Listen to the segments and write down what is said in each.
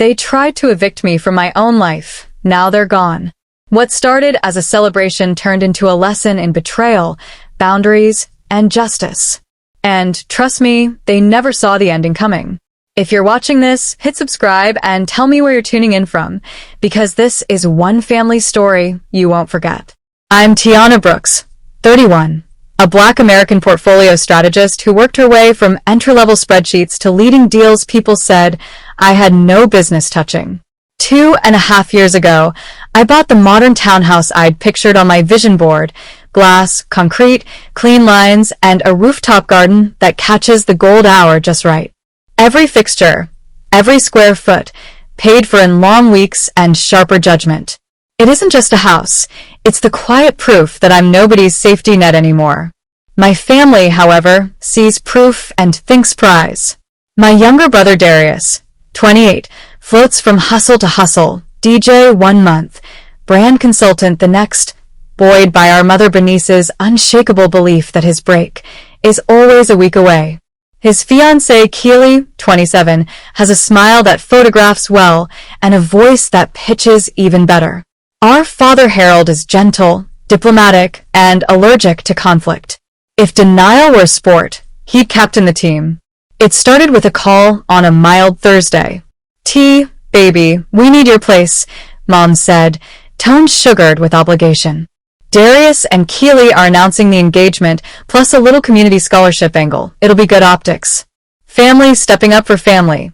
They tried to evict me from my own life. Now they're gone. What started as a celebration turned into a lesson in betrayal, boundaries, and justice. And trust me, they never saw the ending coming. If you're watching this, hit subscribe and tell me where you're tuning in from, because this is one family story you won't forget. I'm Tiana Brooks, 31, a Black American portfolio strategist who worked her way from entry-level spreadsheets to leading deals people said I had no business touching. 2.5 years ago, I bought the modern townhouse I'd pictured on my vision board: glass, concrete, clean lines, and a rooftop garden that catches the gold hour just right. Every fixture, every square foot, paid for in long weeks and sharper judgment. It isn't just a house, it's the quiet proof that I'm nobody's safety net anymore. My family, however, sees proof and thinks prize. My younger brother Darius, 28, floats from hustle to hustle, DJ 1 month, brand consultant the next, buoyed by our mother Bernice's unshakable belief that his break is always a week away. His fiancée Keely, 27, has a smile that photographs well and a voice that pitches even better. Our father Harold is gentle, diplomatic, and allergic to conflict. If denial were a sport, he'd captain the team. It started with a call on a mild Thursday. "Baby, we need your place," Mom said, tone sugared with obligation. "Darius and Keely are announcing the engagement, plus a little community scholarship angle. It'll be good optics." Family stepping up for family.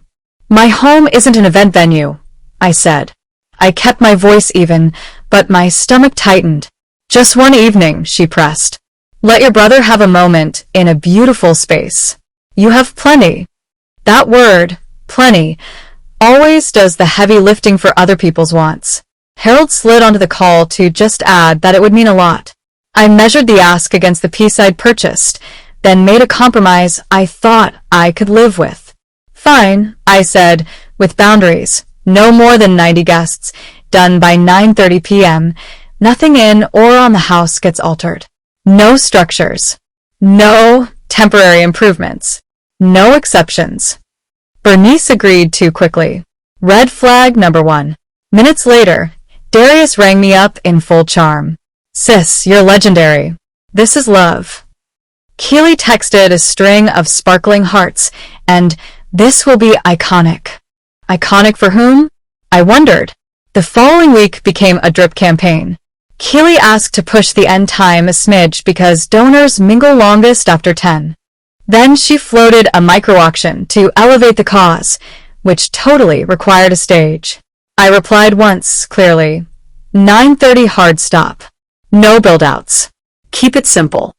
"My home isn't an event venue," I said. I kept my voice even, but my stomach tightened. "Just one evening," she pressed. "Let your brother have a moment in a beautiful space. You have plenty." That word, plenty, always does the heavy lifting for other people's wants. Harold slid onto the call to just add that it would mean a lot. I measured the ask against the piece I'd purchased, then made a compromise I thought I could live with. "Fine," I said, with boundaries. No more than 90 guests, done by 9:30 p.m. Nothing in or on the house gets altered. No structures. No temporary improvements. No exceptions. Bernice agreed too quickly. Red flag number 1. Minutes later, Darius rang me up in full charm. "Sis, you're legendary. This is love." Keely texted a string of sparkling hearts, and "This will be iconic." Iconic for whom? I wondered. The following week became a drip campaign. Keely asked to push the end time a smidge because donors mingle longest after 10. Then she floated a micro-auction to elevate the cause, which totally required a stage. I replied once, clearly. 9:30 hard stop. No build-outs. Keep it simple.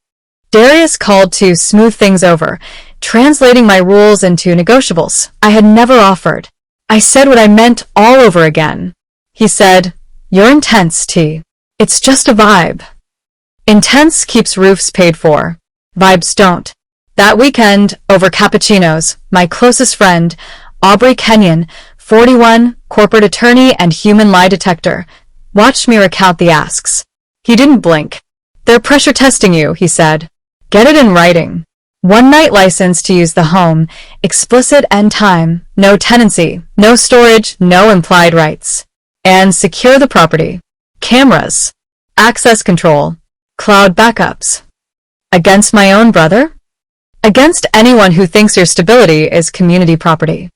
Darius called to smooth things over, translating my rules into negotiables I had never offered. I said what I meant all over again. He said, "You're intense, T. It's just a vibe." Intense keeps roofs paid for. Vibes don't. That weekend, over cappuccinos, my closest friend, Aubrey Kenyon, 41, corporate attorney and human lie detector, watched me recount the asks. He didn't blink. "They're pressure testing you," he said. "Get it in writing. 1-night license to use the home, explicit end time, no tenancy, no storage, no implied rights. And secure the property. Cameras. Access control. Cloud backups." Against my own brother? Against anyone who thinks your stability is community property.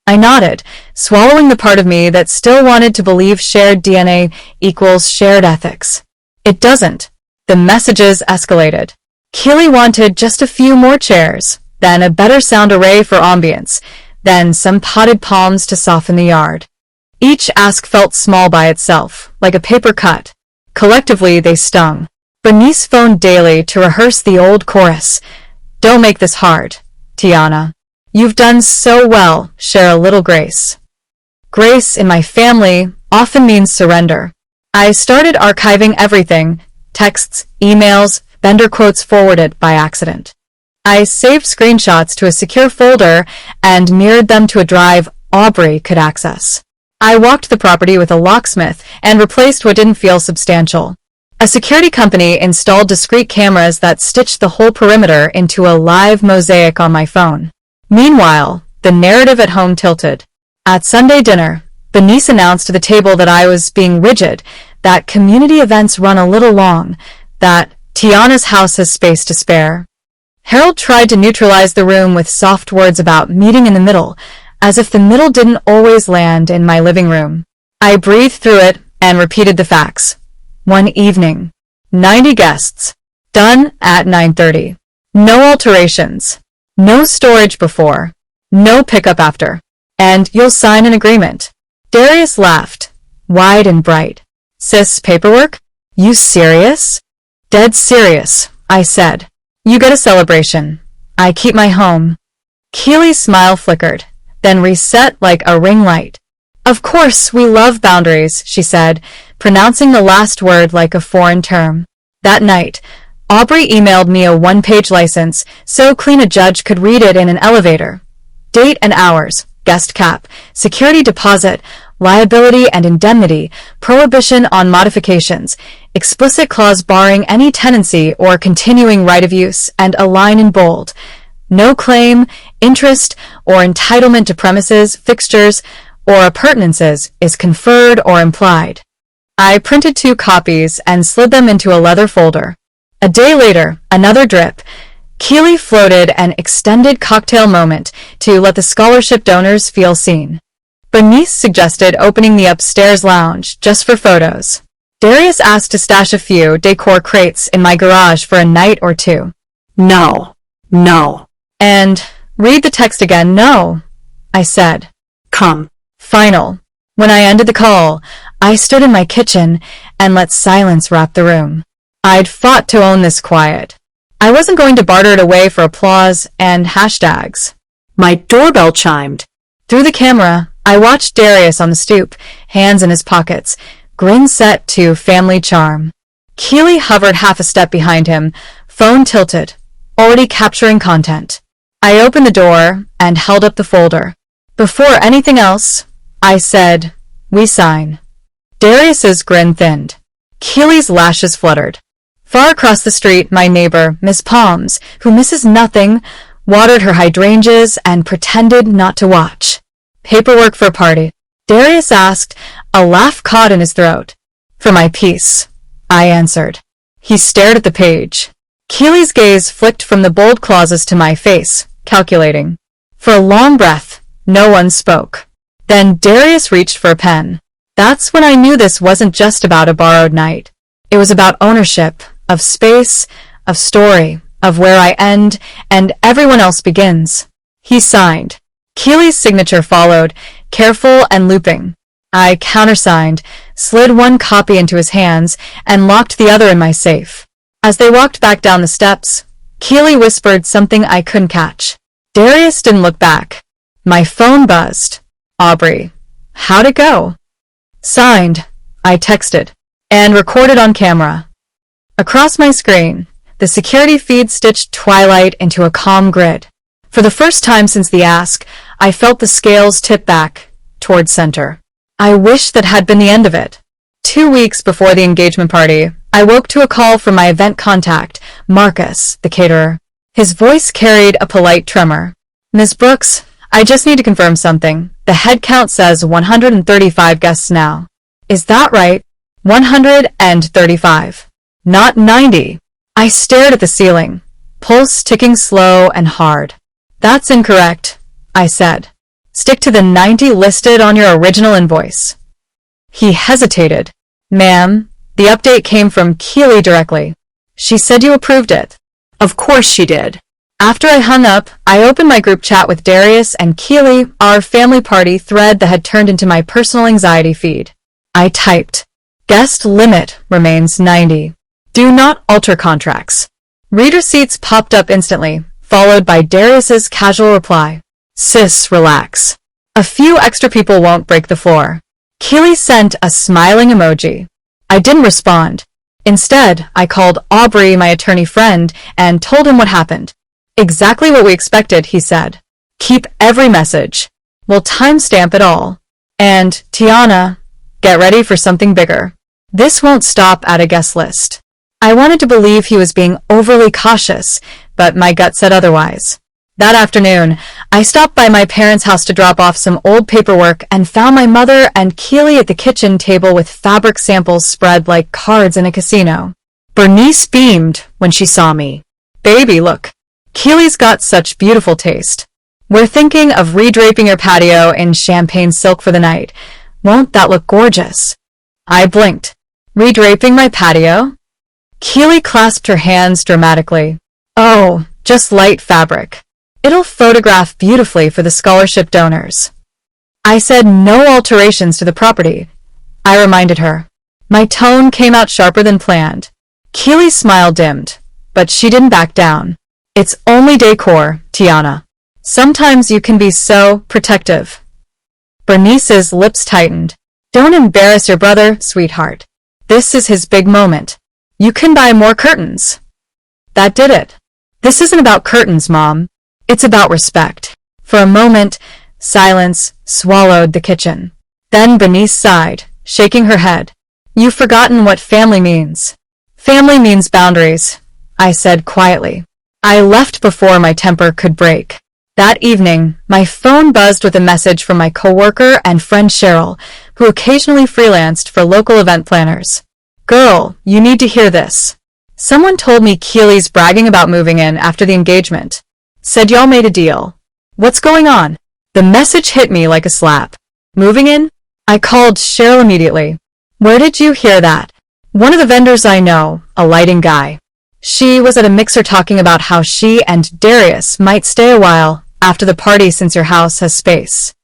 I nodded, swallowing the part of me that still wanted to believe shared DNA equals shared ethics. It doesn't. The messages escalated. Keely wanted just a few more chairs, then a better sound array for ambience, then some potted palms to soften the yard. Each ask felt small by itself, like a paper cut. Collectively, they stung. Bernice phoned daily to rehearse the old chorus. "Don't make this hard, Tiana. You've done so well, share a little grace." Grace in my family often means surrender. I started archiving everything, texts, emails, vendor quotes forwarded by accident. I saved screenshots to a secure folder and mirrored them to a drive Aubrey could access. I walked the property with a locksmith and replaced what didn't feel substantial. A security company installed discrete cameras that stitched the whole perimeter into a live mosaic on my phone. Meanwhile, the narrative at home tilted. At Sunday dinner, Bernice announced to the table that I was being rigid, that community events run a little long, that Tiana's house has space to spare. Harold tried to neutralize the room with soft words about meeting in the middle, as if the middle didn't always land in my living room. I breathed through it and repeated the facts. One evening. 90 guests. Done at 9:30. No alterations. No storage before. No pickup after. And you'll sign an agreement. Darius laughed, wide and bright. Sis, paperwork? You serious? Dead serious, I said. You get a celebration. I keep my home. Keely's smile flickered, then reset like a ring light. Of course, we love boundaries, she said, pronouncing the last word like a foreign term. That night, Aubrey emailed me a one-page license so clean a judge could read it in an elevator. Date and hours, guest cap, security deposit, liability and indemnity, prohibition on modifications, explicit clause barring any tenancy or continuing right of use, and a line in bold. No claim, interest, or entitlement to premises, fixtures, or appurtenances is conferred or implied. I printed 2 copies and slid them into a leather folder. A day later, another drip. Keely floated an extended cocktail moment to let the scholarship donors feel seen. Bernice suggested opening the upstairs lounge just for photos. Darius asked to stash a few decor crates in my garage for a night or 2. No. And read the text again, no, I said. Come. Final. When I ended the call, I stood in my kitchen and let silence wrap the room. I'd fought to own this quiet. I wasn't going to barter it away for applause and hashtags. My doorbell chimed. Through the camera, I watched Darius on the stoop, hands in his pockets, grin set to family charm. Keely hovered half a step behind him, phone tilted, already capturing content. I opened the door and held up the folder. Before anything else, I said, we sign. Darius's grin thinned. Keely's lashes fluttered. Far across the street, my neighbor, Miss Palms, who misses nothing, watered her hydrangeas and pretended not to watch. Paperwork for a party. Darius asked, a laugh caught in his throat. For my piece, I answered. He stared at the page. Keely's gaze flicked from the bold clauses to my face, calculating. For a long breath, no one spoke. Then Darius reached for a pen. That's when I knew this wasn't just about a borrowed night. It was about ownership, of space, of story, of where I end and everyone else begins. He signed. Keely's signature followed, careful and looping. I countersigned, slid one copy into his hands, and locked the other in my safe. As they walked back down the steps, Keely whispered something I couldn't catch. Darius didn't look back. My phone buzzed. Aubrey. How'd it go? Signed, I texted, and recorded on camera. Across my screen, the security feed stitched twilight into a calm grid. For the first time since the ask, I felt the scales tip back, toward center. I wish that had been the end of it. 2 weeks before the engagement party, I woke to a call from my event contact, Marcus, the caterer. His voice carried a polite tremor. Ms. Brooks, I just need to confirm something. The head count says 135 guests now. Is that right? 135. Not 90. I stared at the ceiling, pulse ticking slow and hard. That's incorrect, I said. Stick to the 90 listed on your original invoice. He hesitated. Ma'am, the update came from Keely directly. She said you approved it. Of course she did. After I hung up, I opened my group chat with Darius and Keely, our family party thread that had turned into my personal anxiety feed. I typed, guest limit remains 90. Do not alter contracts. Read receipts popped up instantly, followed by Darius's casual reply. Sis, relax. A few extra people won't break the floor. Keely sent a smiling emoji. I didn't respond. Instead, I called Aubrey, my attorney friend, and told him what happened. Exactly what we expected, he said. Keep every message. We'll timestamp it all. And, Tiana, get ready for something bigger. This won't stop at a guest list. I wanted to believe he was being overly cautious, but my gut said otherwise. That afternoon, I stopped by my parents' house to drop off some old paperwork and found my mother and Keely at the kitchen table with fabric samples spread like cards in a casino. Bernice beamed when she saw me. Baby, look. Keely's got such beautiful taste. We're thinking of redraping your patio in champagne silk for the night. Won't that look gorgeous? I blinked. Redraping my patio? Keely clasped her hands dramatically. Oh, just light fabric. It'll photograph beautifully for the scholarship donors. I said no alterations to the property. I reminded her. My tone came out sharper than planned. Keely's smile dimmed, but she didn't back down. It's only decor, Tiana. Sometimes you can be so protective. Bernice's lips tightened. Don't embarrass your brother, sweetheart. This is his big moment. You can buy more curtains. That did it. This isn't about curtains, Mom. It's about respect. For a moment, silence swallowed the kitchen. Then Bernice sighed, shaking her head. You've forgotten what family means. Family means boundaries, I said quietly. I left before my temper could break. That evening, my phone buzzed with a message from my coworker and friend Cheryl, who occasionally freelanced for local event planners. Girl, you need to hear this. Someone told me Keely's bragging about moving in after the engagement. Said y'all made a deal. What's going on? The message hit me like a slap. Moving in? I called Cheryl immediately. Where did you hear that? One of the vendors I know, a lighting guy. She was at a mixer talking about how she and Darius might stay a while after the party since your house has space.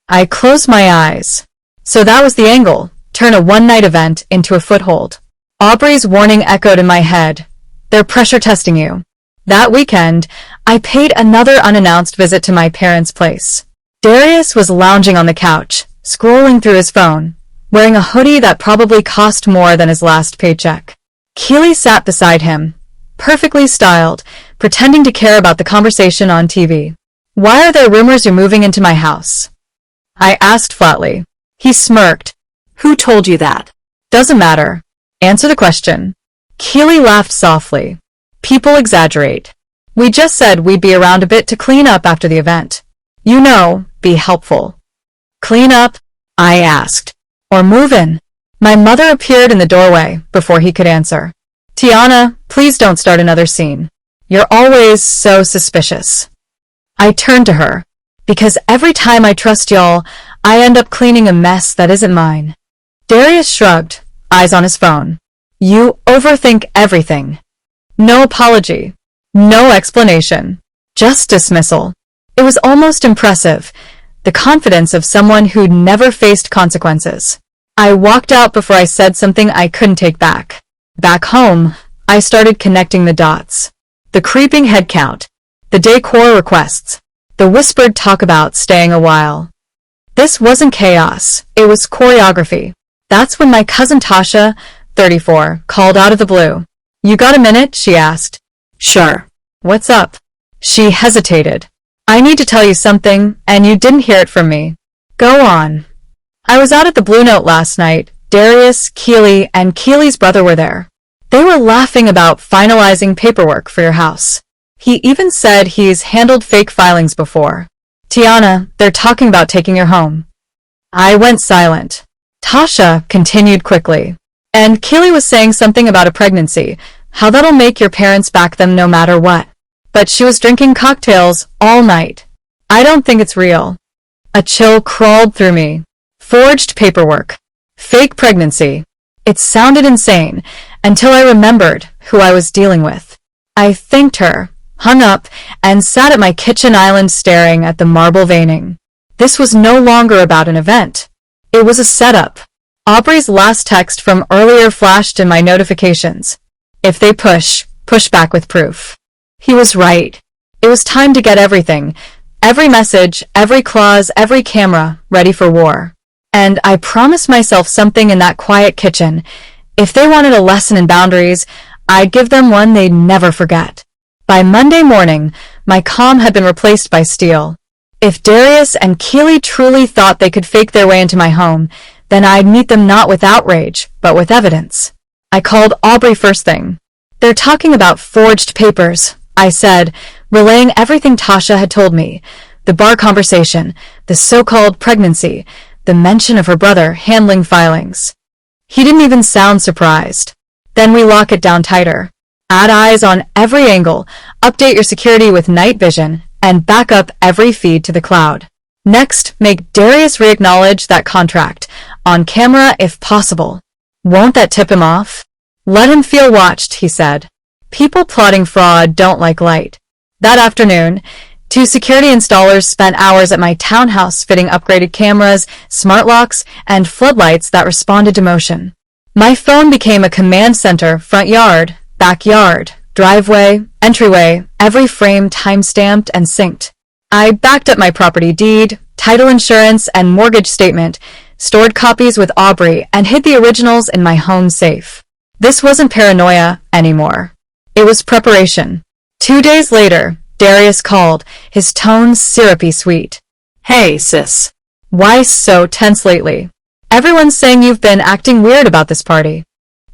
I closed my eyes. So that was the angle. Turn a one-night event into a foothold. Aubrey's warning echoed in my head. They're pressure testing you. That weekend, I paid another unannounced visit to my parents' place. Darius was lounging on the couch, scrolling through his phone, wearing a hoodie that probably cost more than his last paycheck. Keely sat beside him, perfectly styled, pretending to care about the conversation on TV. Why are there rumors you're moving into my house? I asked flatly. He smirked. Who told you that? Doesn't matter. Answer the question. Keely laughed softly. People exaggerate. We just said we'd be around a bit to clean up after the event. You know, be helpful. Clean up? I asked. Or move in? My mother appeared in the doorway before he could answer. Tiana, please don't start another scene. You're always so suspicious. I turned to her. Because every time I trust y'all, I end up cleaning a mess that isn't mine. Darius shrugged, eyes on his phone. You overthink everything. No apology. No explanation. Just dismissal. It was almost impressive, the confidence of someone who'd never faced consequences. I walked out before I said something I couldn't take back. Back home, I started connecting the dots. The creeping head count. The decor requests. The whispered talk about staying a while. This wasn't chaos. It was choreography. That's when my cousin Tasha, 34, called out of the blue. You got a minute? She asked. Sure. What's up? She hesitated. I need to tell you something, and you didn't hear it from me. Go on. I was out at the Blue Note last night. Darius, Keely, and Keely's brother were there. They were laughing about finalizing paperwork for your house. He even said he's handled fake filings before. Tiana, they're talking about taking her home. I went silent. Tasha continued quickly. And Keely was saying something about a pregnancy, how that'll make your parents back them no matter what. But she was drinking cocktails all night. I don't think it's real. A chill crawled through me. Forged paperwork. Fake pregnancy. It sounded insane, until I remembered who I was dealing with. I thanked her, hung up, and sat at my kitchen island staring at the marble veining. This was no longer about an event. It was a setup. Aubrey's last text from earlier flashed in my notifications. If they push back with proof. He was right. It was time to get everything. Every message, every clause, every camera, ready for war. And I promised myself something in that quiet kitchen. If they wanted a lesson in boundaries, I'd give them one they'd never forget. By Monday morning, my calm had been replaced by steel. If Darius and Keely truly thought they could fake their way into my home, then I'd meet them not with outrage, but with evidence. I called Aubrey first thing. They're talking about forged papers, I said, relaying everything Tasha had told me. The bar conversation, the so-called pregnancy, the mention of her brother handling filings. He didn't even sound surprised. Then we lock it down tighter. Add eyes on every angle, update your security with night vision, and back up every feed to the cloud. Next, make Darius re-acknowledge that contract, on camera if possible. Won't that tip him off? Let him feel watched, he said. People plotting fraud don't like light. That afternoon, 2 security installers spent hours at my townhouse fitting upgraded cameras, smart locks, and floodlights that responded to motion. My phone became a command center, front yard, backyard, driveway, entryway, every frame time-stamped and synced. I backed up my property deed, title insurance, and mortgage statement, stored copies with Aubrey, and hid the originals in my home safe. This wasn't paranoia anymore. It was preparation. 2 days later, Darius called, his tone syrupy sweet. Hey, sis. Why so tense lately? Everyone's saying you've been acting weird about this party.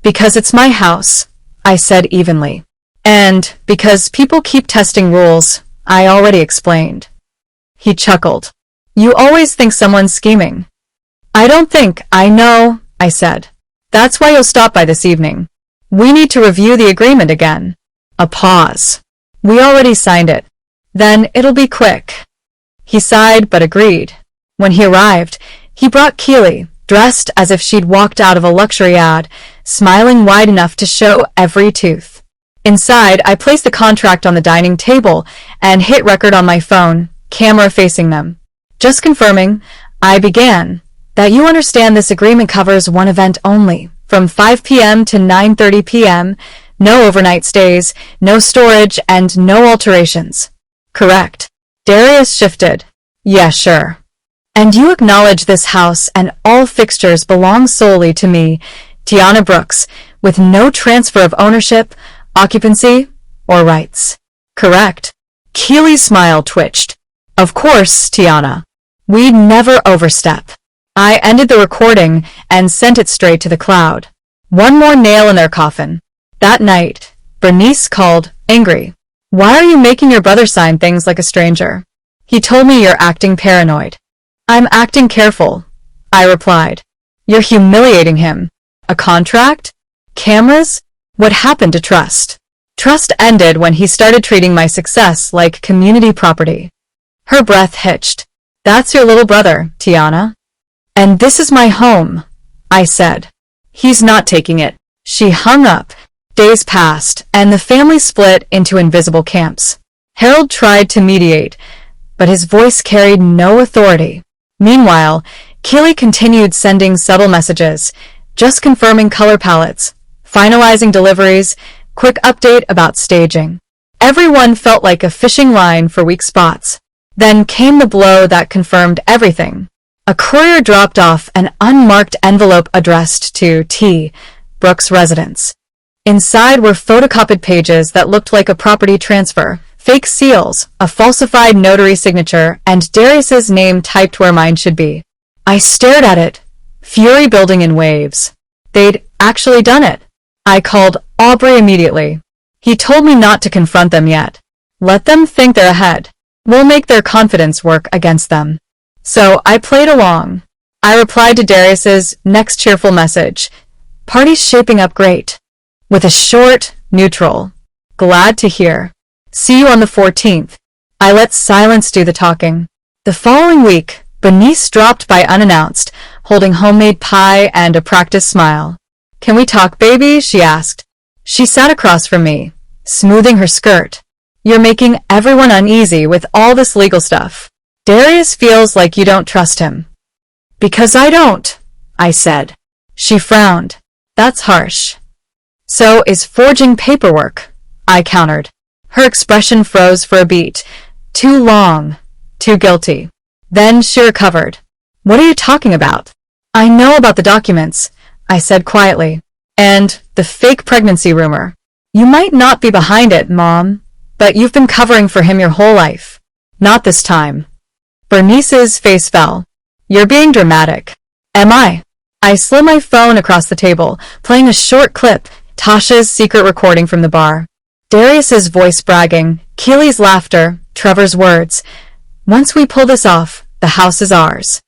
Because it's my house, I said evenly. And because people keep testing rules, I already explained. He chuckled. You always think someone's scheming. I don't think, I know, I said. That's why you'll stop by this evening. We need to review the agreement again. A pause. We already signed it. Then it'll be quick. He sighed but agreed. When he arrived, he brought Keely, dressed as if she'd walked out of a luxury ad, smiling wide enough to show every tooth. Inside, I placed the contract on the dining table and hit record on my phone, camera facing them. Just confirming, I began, that you understand this agreement covers one event only, from 5 p.m. to 9:30 p.m., no overnight stays, no storage, and no alterations. Correct. Darius shifted. Yeah, sure. And you acknowledge this house and all fixtures belong solely to me, Tiana Brooks, with no transfer of ownership, occupancy, or rights. Correct. Keely's smile twitched. Of course, Tiana. We'd never overstep. I ended the recording and sent it straight to the cloud. One more nail in their coffin. That night, Bernice called, angry. Why are you making your brother sign things like a stranger? He told me you're acting paranoid. I'm acting careful, I replied. You're humiliating him. A contract? Cameras? What happened to trust? Trust ended when he started treating my success like community property. Her breath hitched. That's your little brother, Tiana. And this is my home, I said. He's not taking it. She hung up. Days passed, and the family split into invisible camps. Harold tried to mediate, but his voice carried no authority. Meanwhile, Keely continued sending subtle messages, just confirming color palettes, finalizing deliveries, quick update about staging. Everyone felt like a fishing line for weak spots. Then came the blow that confirmed everything. A courier dropped off an unmarked envelope addressed to T. Brooks' residence. Inside were photocopied pages that looked like a property transfer, fake seals, a falsified notary signature, and Darius's name typed where mine should be. I stared at it, fury building in waves. They'd actually done it. I called Aubrey immediately. He told me not to confront them yet. Let them think they're ahead. We'll make their confidence work against them. So I played along. I replied to Darius's next cheerful message. Party's shaping up great. With a short, neutral. Glad to hear. See you on the 14th. I let silence do the talking. The following week, Bernice dropped by unannounced, holding homemade pie and a practiced smile. Can we talk, baby? She asked. She sat across from me, smoothing her skirt. You're making everyone uneasy with all this legal stuff. Darius feels like you don't trust him. Because I don't, I said. She frowned. That's harsh. So is forging paperwork, I countered. Her expression froze for a beat. Too long. Too guilty. Then she recovered. What are you talking about? I know about the documents, I said quietly. And the fake pregnancy rumor. You might not be behind it, Mom, but you've been covering for him your whole life. Not this time. Bernice's face fell. You're being dramatic. Am I? I slid my phone across the table, playing a short clip, Tasha's secret recording from the bar. Darius's voice bragging, Keely's laughter, Trevor's words. Once we pull this off, the house is ours.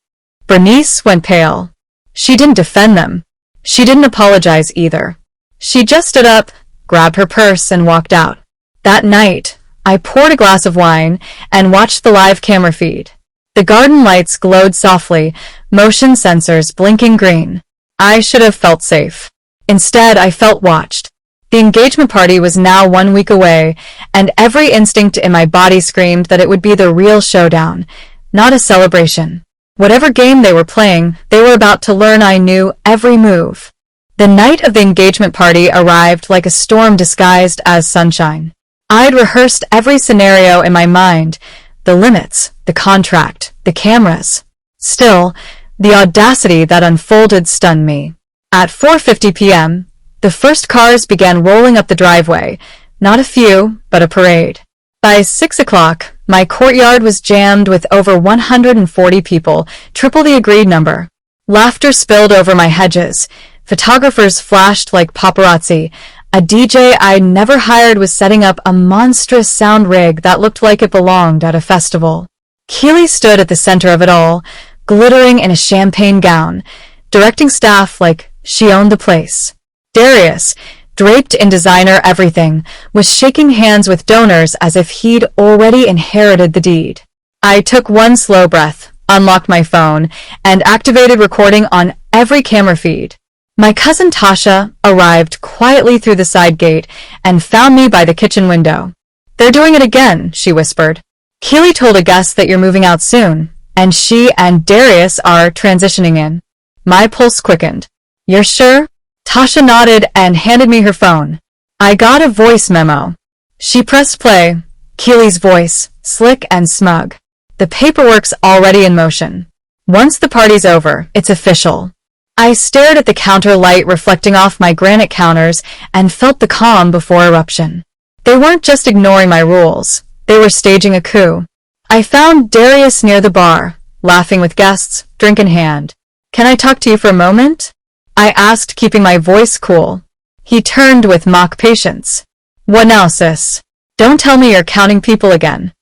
Bernice went pale. She didn't defend them. She didn't apologize either. She just stood up, grabbed her purse, and walked out. That night, I poured a glass of wine and watched the live camera feed. The garden lights glowed softly, motion sensors blinking green. I should have felt safe. Instead, I felt watched. The engagement party was now 1 week away, and every instinct in my body screamed that it would be the real showdown, not a celebration. Whatever game they were playing, they were about to learn I knew every move. The night of the engagement party arrived like a storm disguised as sunshine. I'd rehearsed every scenario in my mind, the limits, the contract, the cameras. Still, the audacity that unfolded stunned me. At 4:50 p.m., the first cars began rolling up the driveway, not a few, but a parade. By 6 o'clock, my courtyard was jammed with over 140 people, triple the agreed number. Laughter spilled over my hedges. Photographers flashed like paparazzi. A DJ I'd never hired was setting up a monstrous sound rig that looked like it belonged at a festival. Keely stood at the center of it all, glittering in a champagne gown, directing staff like she owned the place. Darius, draped in designer everything, was shaking hands with donors as if he'd already inherited the deed. I took one slow breath, unlocked my phone, and activated recording on every camera feed. My cousin Tasha arrived quietly through the side gate and found me by the kitchen window. "They're doing it again," she whispered. "Keely told a guest that you're moving out soon, and she and Darius are transitioning in." My pulse quickened. "You're sure?" Tasha nodded and handed me her phone. I got a voice memo. She pressed play. Keely's voice, slick and smug. "The paperwork's already in motion. Once the party's over, it's official." I stared at the counter light reflecting off my granite counters and felt the calm before eruption. They weren't just ignoring my rules. They were staging a coup. I found Darius near the bar, laughing with guests, drink in hand. "Can I talk to you for a moment?" I asked, keeping my voice cool. He turned with mock patience. "What now, sis? Don't tell me you're counting people again."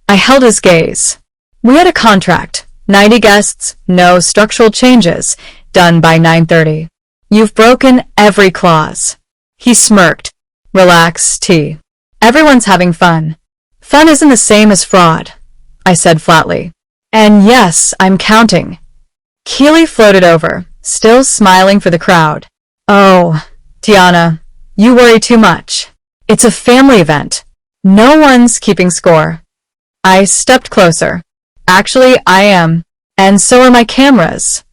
I held his gaze. "We had a contract. 90 guests, no structural changes. Done by 9:30. You've broken every clause." He smirked. "Relax, T. Everyone's having fun." "Fun isn't the same as fraud," I said flatly. "And yes, I'm counting." Keely floated over, still smiling for the crowd. "Oh, Tiana, you worry too much. It's a family event. No one's keeping score." I stepped closer. "Actually, I am. And so are my cameras."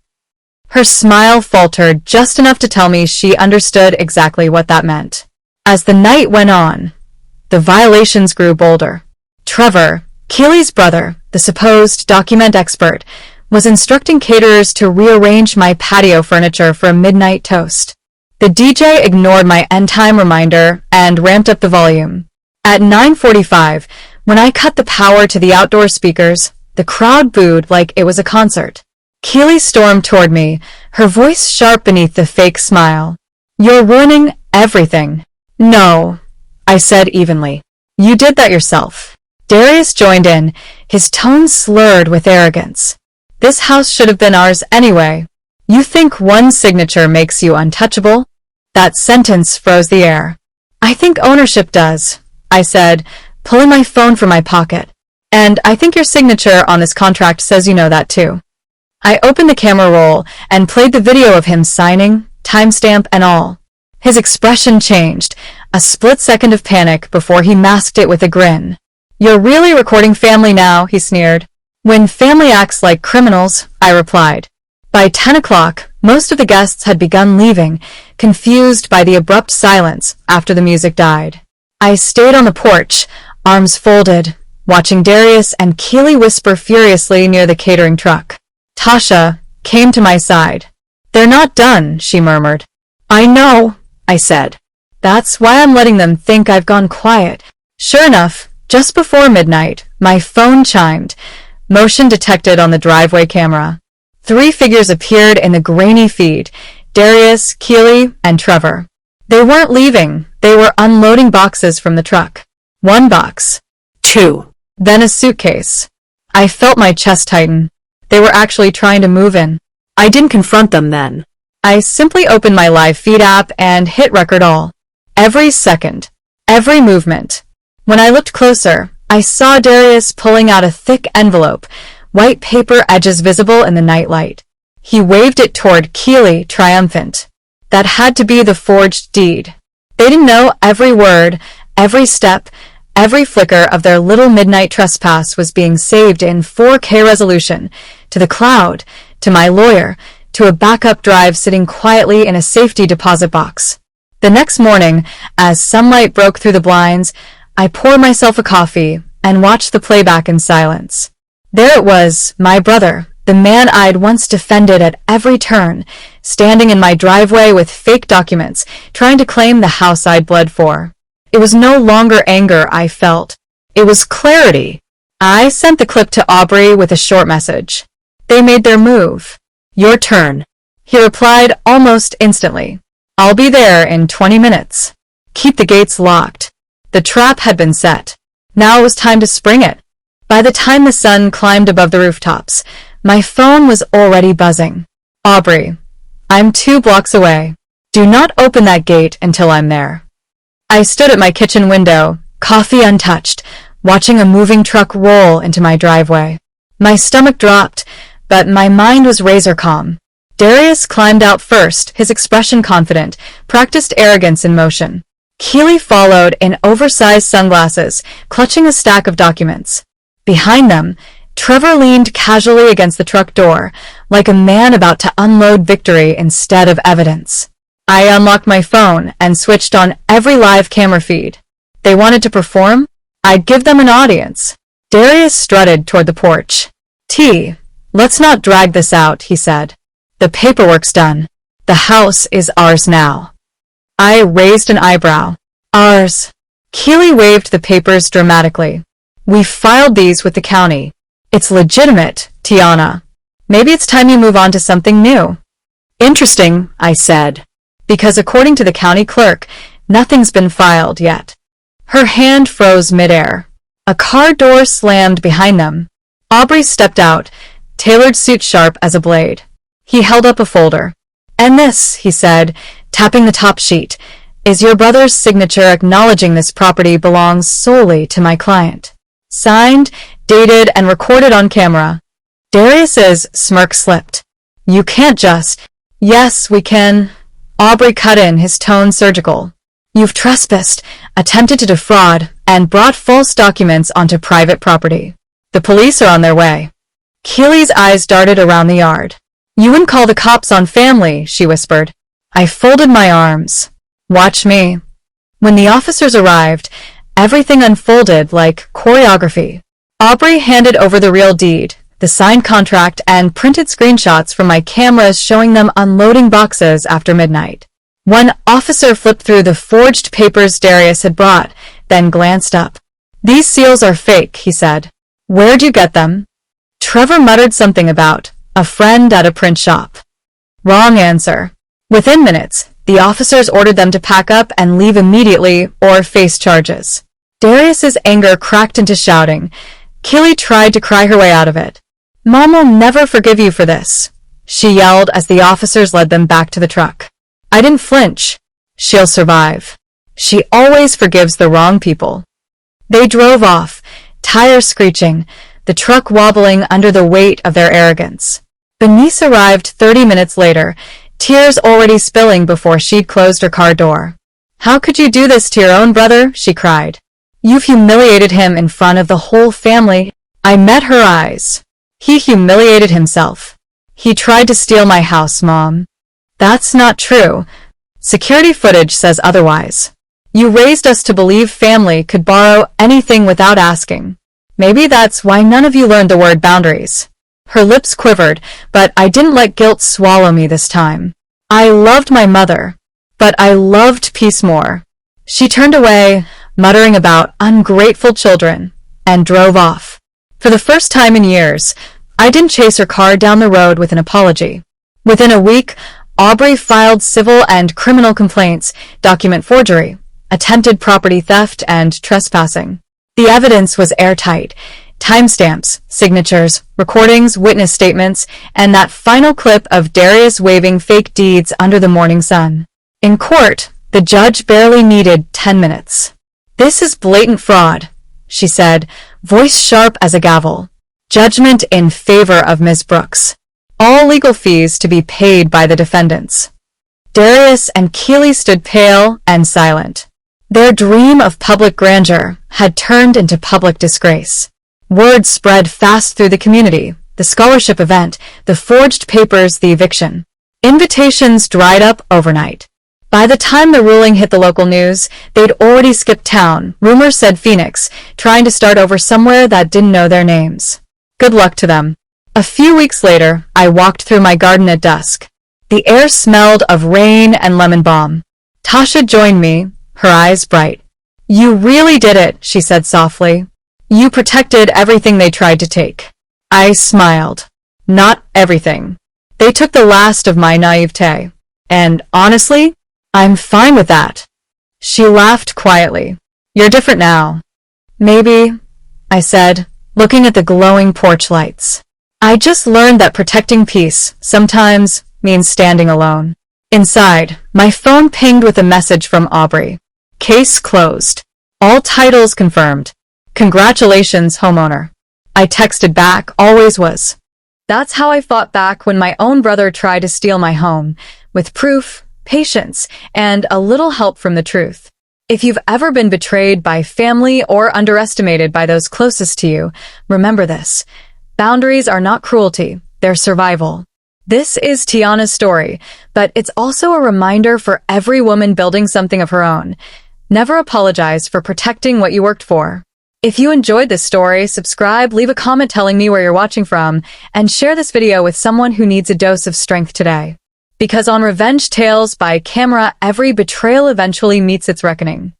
Her smile faltered just enough to tell me she understood exactly what that meant. As the night went on, the violations grew bolder. Trevor, Keely's brother, the supposed document expert, was instructing caterers to rearrange my patio furniture for a midnight toast. The DJ ignored my end-time reminder and ramped up the volume. At 9:45, when I cut the power to the outdoor speakers, the crowd booed like it was a concert. Keely stormed toward me, her voice sharp beneath the fake smile. "You're ruining everything." "No," I said evenly. "You did that yourself." Darius joined in, his tone slurred with arrogance. "This house should have been ours anyway. You think one signature makes you untouchable?" That sentence froze the air. "I think ownership does," I said, pulling my phone from my pocket. "And I think your signature on this contract says you know that too." I opened the camera roll and played the video of him signing, timestamp and all. His expression changed, a split second of panic before he masked it with a grin. "You're really recording family now," he sneered. "When family acts like criminals," I replied. By 10 o'clock, most of the guests had begun leaving, confused by the abrupt silence after the music died. I stayed on the porch, arms folded, watching Darius and Keely whisper furiously near the catering truck. Tasha came to my side. "They're not done," she murmured. "I know," I said. "That's why I'm letting them think I've gone quiet." Sure enough, just before midnight, my phone chimed. Motion detected on the driveway camera. 3 figures appeared in the grainy feed, Darius, Keely, and Trevor. They weren't leaving, They were unloading boxes from the truck. One box. Two. Then a suitcase. I felt my chest tighten. They were actually trying to move in. I didn't confront them then. I simply opened my live feed app and hit record all. Every second. Every movement. When I looked closer, I saw Darius pulling out a thick envelope, white paper edges visible in the night light. He waved it toward Keely, triumphant. That had to be the forged deed. They didn't know every word, every step, every flicker of their little midnight trespass was being saved in 4K resolution, to the cloud, to my lawyer, to a backup drive sitting quietly in a safety deposit box. The next morning, as sunlight broke through the blinds, I poured myself a coffee and watched the playback in silence. There it was, my brother, the man I'd once defended at every turn, standing in my driveway with fake documents, trying to claim the house I'd bled for. It was no longer anger I felt. It was clarity. I sent the clip to Aubrey with a short message. They made their move. Your turn. He replied almost instantly. I'll be there in 20 minutes. Keep the gates locked. The trap had been set. Now it was time to spring it. By the time the sun climbed above the rooftops, my phone was already buzzing. Aubrey, I'm 2 blocks away. Do not open that gate until I'm there. I stood at my kitchen window, coffee untouched, watching a moving truck roll into my driveway. My stomach dropped, but my mind was razor calm. Darius climbed out first, his expression confident, practiced arrogance in motion. Keely followed in oversized sunglasses, clutching a stack of documents. Behind them, Trevor leaned casually against the truck door, like a man about to unload victory instead of evidence. I unlocked my phone and switched on every live camera feed. They wanted to perform? I'd give them an audience. Darius strutted toward the porch. Let's not drag this out, he said. The paperwork's done. The house is ours now. I raised an eyebrow. Ours. Keely waved the papers dramatically. We filed these with the county. It's legitimate, Tiana. Maybe it's time you move on to something new. Interesting, I said. Because according to the county clerk, nothing's been filed yet. Her hand froze midair. A car door slammed behind them. Aubrey stepped out, tailored suit sharp as a blade. He held up a folder. And this, he said, tapping the top sheet, is your brother's signature acknowledging this property belongs solely to my client. Signed, dated, and recorded on camera. Darius's smirk slipped. You can't just... Yes, we can... Aubrey cut in, his tone surgical. You've trespassed, attempted to defraud, and brought false documents onto private property. The police are on their way. Keely's eyes darted around the yard. You wouldn't call the cops on family, she whispered. I folded my arms. Watch me. When the officers arrived, everything unfolded like choreography. Aubrey handed over the real deed, the signed contract, and printed screenshots from my cameras showing them unloading boxes after midnight. One officer flipped through the forged papers Darius had brought, then glanced up. These seals are fake, he said. Where'd you get them? Trevor muttered something about a friend at a print shop. Wrong answer. Within minutes, the officers ordered them to pack up and leave immediately or face charges. Darius's anger cracked into shouting. Keely tried to cry her way out of it. Mom will never forgive you for this, she yelled as the officers led them back to the truck. I didn't flinch. She'll survive. She always forgives the wrong people. They drove off, tires screeching, the truck wobbling under the weight of their arrogance. Bernice arrived 30 minutes later, tears already spilling before she'd closed her car door. How could you do this to your own brother? She cried. You've humiliated him in front of the whole family. I met her eyes. He humiliated himself. He tried to steal my house, Mom. That's not true. Security footage says otherwise. You raised us to believe family could borrow anything without asking. Maybe that's why none of you learned the word boundaries. Her lips quivered, but I didn't let guilt swallow me this time. I loved my mother, but I loved peace more. She turned away, muttering about ungrateful children, and drove off. For the first time in years, I didn't chase her car down the road with an apology. Within a week, Aubrey filed civil and criminal complaints, document forgery, attempted property theft, and trespassing. The evidence was airtight. Timestamps, signatures, recordings, witness statements, and that final clip of Darius waving fake deeds under the morning sun. In court, the judge barely needed 10 minutes. "This is blatant fraud," she said, voice sharp as a gavel. "Judgment in favor of Ms. Brooks. All legal fees to be paid by the defendants." Darius and Keely stood pale and silent. Their dream of public grandeur had turned into public disgrace. Word spread fast through the community, the scholarship event, the forged papers, the eviction. Invitations dried up overnight. By the time the ruling hit the local news, they'd already skipped town. Rumors said Phoenix, trying to start over somewhere that didn't know their names. Good luck to them. A few weeks later, I walked through my garden at dusk. The air smelled of rain and lemon balm. Tasha joined me, her eyes bright. "You really did it," she said softly. "You protected everything they tried to take." I smiled. Not everything. They took the last of my naivete. And honestly, I'm fine with that. She laughed quietly. "You're different now." "Maybe," I said, looking at the glowing porch lights. "I just learned that protecting peace sometimes means standing alone." Inside, my phone pinged with a message from Aubrey. "Case closed. All titles confirmed. Congratulations, homeowner." I texted back, "Always was." That's how I fought back when my own brother tried to steal my home, with proof, patience, and a little help from the truth. If you've ever been betrayed by family or underestimated by those closest to you, remember this. Boundaries are not cruelty, they're survival. This is Tiana's story, but it's also a reminder for every woman building something of her own. Never apologize for protecting what you worked for. If you enjoyed this story, subscribe, leave a comment telling me where you're watching from, and share this video with someone who needs a dose of strength today. Because on Revenge Tales by Camera, every betrayal eventually meets its reckoning.